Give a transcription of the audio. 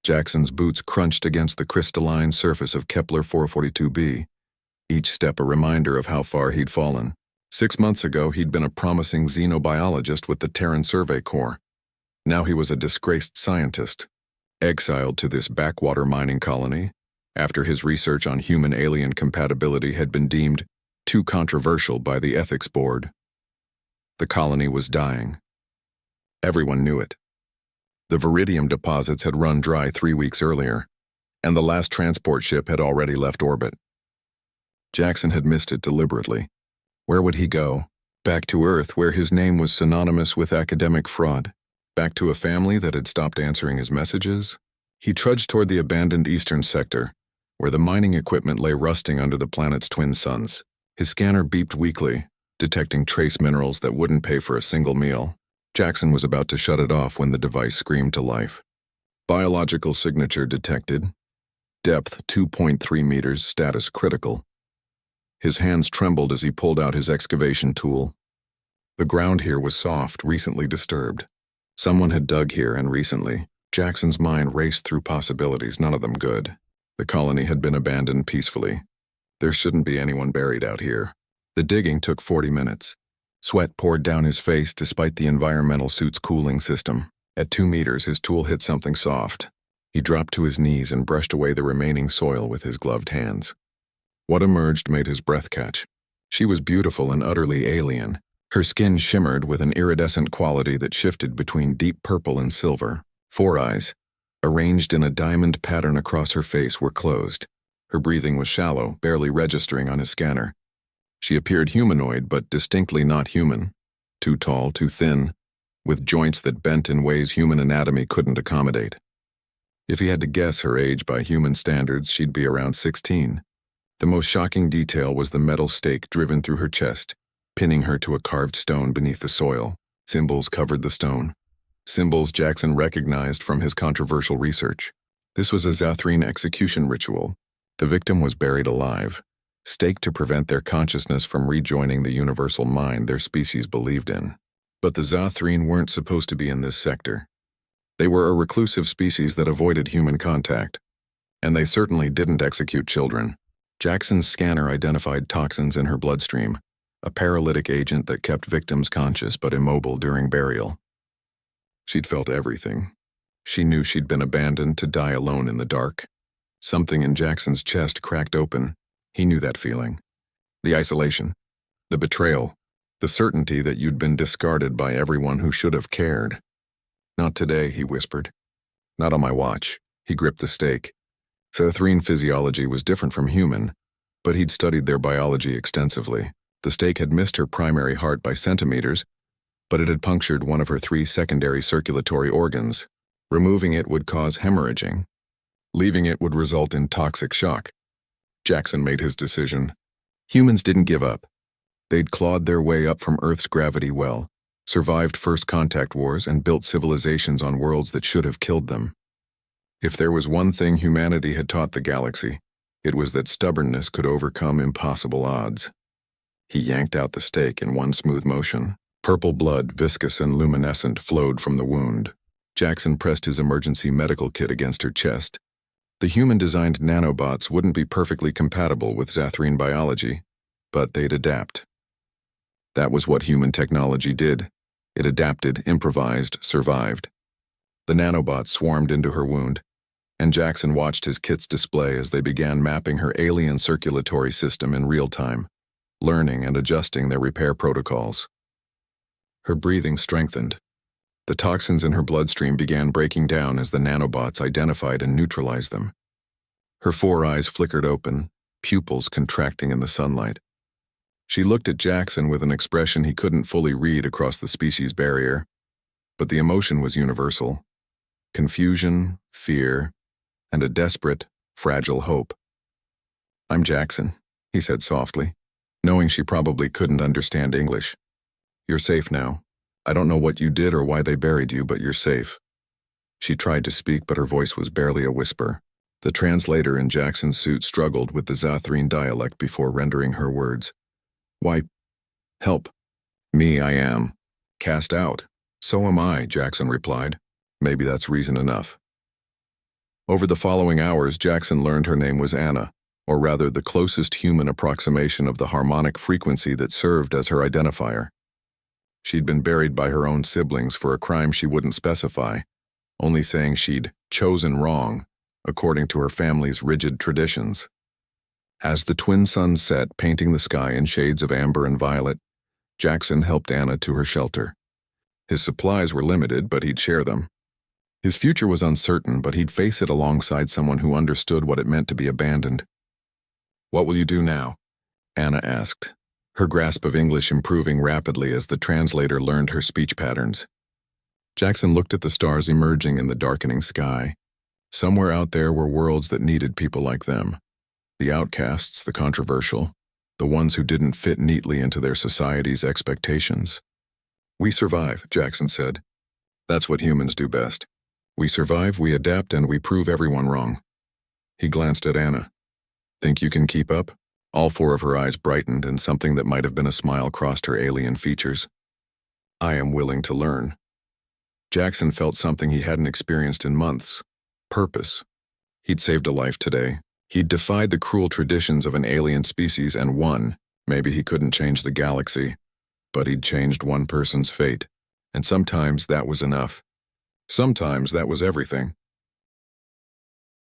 Jackson's boots crunched against the crystalline surface of Kepler 442b, each step a reminder of how far he'd fallen. 6 months ago, he'd been a promising xenobiologist with the Terran Survey Corps. Now he was a disgraced scientist, exiled to this backwater mining colony after his research on human-alien compatibility had been deemed too controversial by the ethics board. The colony was dying. Everyone knew it. The Viridium deposits had run dry 3 weeks earlier, and the last transport ship had already left orbit. Jackson had missed it deliberately. Where would he go? Back to Earth, where his name was synonymous with academic fraud. Back to a family that had stopped answering his messages? He trudged toward the abandoned eastern sector, where the mining equipment lay rusting under the planet's twin suns. His scanner beeped weakly, detecting trace minerals that wouldn't pay for a single meal. Jackson was about to shut it off when the device screamed to life. Biological signature detected. Depth 2.3 meters, status critical. His hands trembled as he pulled out his excavation tool. The ground here was soft, recently disturbed. Someone had dug here, and recently. Jackson's mind raced through possibilities, none of them good. The colony had been abandoned peacefully. There shouldn't be anyone buried out here. The digging took 40 minutes. Sweat poured down his face despite the environmental suit's cooling system. At 2 meters, his tool hit something soft. He dropped to his knees and brushed away the remaining soil with his gloved hands. What emerged made his breath catch. She was beautiful and utterly alien. Her skin shimmered with an iridescent quality that shifted between deep purple and silver. 4 eyes, arranged in a diamond pattern across her face, were closed. Her breathing was shallow, barely registering on his scanner. She appeared humanoid, but distinctly not human. Too tall, too thin, with joints that bent in ways human anatomy couldn't accommodate. If he had to guess her age by human standards, she'd be around 16. The most shocking detail was the metal stake driven through her chest, pinning her to a carved stone beneath the soil. Symbols covered the stone. Symbols Jackson recognized from his controversial research. This was a Zathrene execution ritual. The victim was buried alive, staked to prevent their consciousness from rejoining the universal mind their species believed in. But the Zathrene weren't supposed to be in this sector. They were a reclusive species that avoided human contact, and they certainly didn't execute children. Jackson's scanner identified toxins in her bloodstream, a paralytic agent that kept victims conscious but immobile during burial. She'd felt everything. She knew she'd been abandoned to die alone in the dark. Something in Jackson's chest cracked open. He knew that feeling. The isolation, the betrayal, the certainty that you'd been discarded by everyone who should have cared. Not today, he whispered. Not on my watch. He gripped the stake. Zathrene physiology was different from human, but he'd studied their biology extensively. The stake had missed her primary heart by centimeters, but it had punctured one of her 3 secondary circulatory organs. Removing it would cause hemorrhaging. Leaving it would result in toxic shock. Jackson made his decision. Humans didn't give up. They'd clawed their way up from Earth's gravity well, survived first contact wars, and built civilizations on worlds that should have killed them. If there was one thing humanity had taught the galaxy, it was that stubbornness could overcome impossible odds. He yanked out the stake in one smooth motion. Purple blood, viscous and luminescent, flowed from the wound. Jackson pressed his emergency medical kit against her chest. The human-designed nanobots wouldn't be perfectly compatible with Zathrene biology, but they'd adapt. That was what human technology did. It adapted, improvised, survived. The nanobots swarmed into her wound, and Jackson watched his kit's display as they began mapping her alien circulatory system in real time, learning and adjusting their repair protocols. Her breathing strengthened. The toxins in her bloodstream began breaking down as the nanobots identified and neutralized them. Her 4 eyes flickered open, pupils contracting in the sunlight. She looked at Jackson with an expression he couldn't fully read across the species barrier, but the emotion was universal. Confusion, fear, and a desperate, fragile hope. "I'm Jackson," he said softly, knowing she probably couldn't understand English. "You're safe now. I don't know what you did or why they buried you, but you're safe." She tried to speak, but her voice was barely a whisper. The translator in Jackson's suit struggled with the Zathrene dialect before rendering her words. "Why, help. Me, I am. Cast out. So am I," Jackson replied. "Maybe that's reason enough." Over the following hours, Jackson learned her name was Anna, or rather the closest human approximation of the harmonic frequency that served as her identifier. She'd been buried by her own siblings for a crime she wouldn't specify, only saying she'd chosen wrong, according to her family's rigid traditions. As the twin suns set, painting the sky in shades of amber and violet, Jackson helped Anna to her shelter. His supplies were limited, but he'd share them. His future was uncertain, but he'd face it alongside someone who understood what it meant to be abandoned. "What will you do now?" Anna asked, her grasp of English improving rapidly as the translator learned her speech patterns. Jackson looked at the stars emerging in the darkening sky. Somewhere out there were worlds that needed people like them. The outcasts, the controversial, the ones who didn't fit neatly into their society's expectations. "We survive," Jackson said. "That's what humans do best. We survive, we adapt, and we prove everyone wrong." He glanced at Anna. "Think you can keep up?" All four of her eyes brightened, and something that might have been a smile crossed her alien features. "I am willing to learn." Jackson felt something he hadn't experienced in months. Purpose. He'd saved a life today. He'd defied the cruel traditions of an alien species and won. Maybe he couldn't change the galaxy, but he'd changed one person's fate. And sometimes that was enough. Sometimes that was everything.